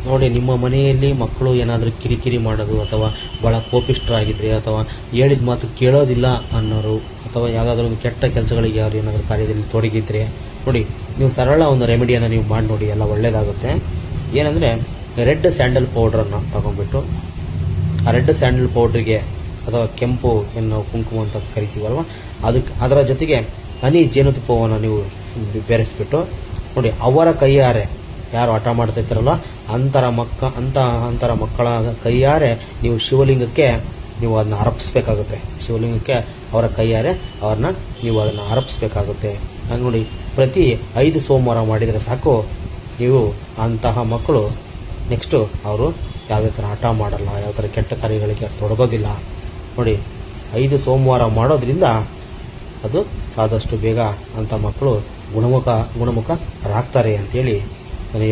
ನೋಡಿ, ನಿಮ್ಮ ಮನೆಯಲ್ಲಿ ಮಕ್ಕಳು ಏನಾದರೂ ಕಿರಿಕಿರಿ ಮಾಡೋದು ಅಥವಾ ಭಾಳ ಕೋಪಿಷ್ಠರಾಗಿದ್ದರೆ ಅಥವಾ ಹೇಳಿದ ಮಾತು ಕೇಳೋದಿಲ್ಲ ಅನ್ನೋರು ಅಥವಾ ಯಾವುದಾದ್ರೂ ಒಂದು ಕೆಟ್ಟ ಕೆಲಸಗಳಿಗೆ ಯಾರು ಏನಾದರೂ ಕಾರ್ಯದಲ್ಲಿ ತೊಡಗಿದ್ರೆ ನೋಡಿ, ನೀವು ಸರಳ ಒಂದು ರೆಮಿಡಿಯನ್ನು ನೀವು ಮಾಡಿ ನೋಡಿ, ಎಲ್ಲ ಒಳ್ಳೆಯದಾಗುತ್ತೆ. ಏನಂದರೆ ರೆಡ್ ಸ್ಯಾಂಡಲ್ ಪೌಡ್ರನ್ನು ತೊಗೊಂಡ್ಬಿಟ್ಟು ಆ ರೆಡ್ ಸ್ಯಾಂಡಲ್ ಪೌಡ್ರಿಗೆ ಅಥವಾ ಕೆಂಪು ಏನು ಕುಂಕುಮ ಅಂತ ಕರಿತೀವಲ್ವ, ಅದರ ಜೊತೆಗೆ ಹನಿ ಜೇನುತುಪ್ಪವನ್ನು ನೀವು ಬೆರೆಸ್ಬಿಟ್ಟು ನೋಡಿ, ಅವರ ಕೈಯಾರೆ ಯಾರು ಹಠ ಮಾಡ್ತಿರ್ತಾರಲ್ಲ ಅಂತರ ಮಕ್ಕಳ ಕೈಯಾರೆ ನೀವು ಶಿವಲಿಂಗಕ್ಕೆ ನೀವು ಅದನ್ನ ಅರ್ಪಿಸ್ಬೇಕಾಗುತ್ತೆ. ಶಿವಲಿಂಗಕ್ಕೆ ಅವರ ಕೈಯಾರೆ ಅವ್ರನ್ನ ನೀವು ಅದನ್ನು ಅರ್ಪಿಸ್ಬೇಕಾಗುತ್ತೆ. ಹಂಗೆ ನೋಡಿ, ಪ್ರತಿ 5 ಸೋಮವಾರ ಮಾಡಿದರೆ ಸಾಕು, ನೀವು ಅಂತಹ ಮಕ್ಕಳು ನೆಕ್ಸ್ಟು ಅವರು ಯಾವುದೇ ಥರ ಹಠ ಮಾಡಲ್ಲ, ಯಾವ ಥರ ಕೆಟ್ಟ ಕಾರ್ಯಗಳಿಗೆ ತೊಡಗೋದಿಲ್ಲ. ನೋಡಿ, 5 ಸೋಮವಾರ ಮಾಡೋದ್ರಿಂದ ಅದು ಆದಷ್ಟು ಬೇಗ ಅಂಥ ಮಕ್ಕಳು ಗುಣಮುಖರಾಗ್ತಾರೆ ಅಂತೇಳಿ ನಾನು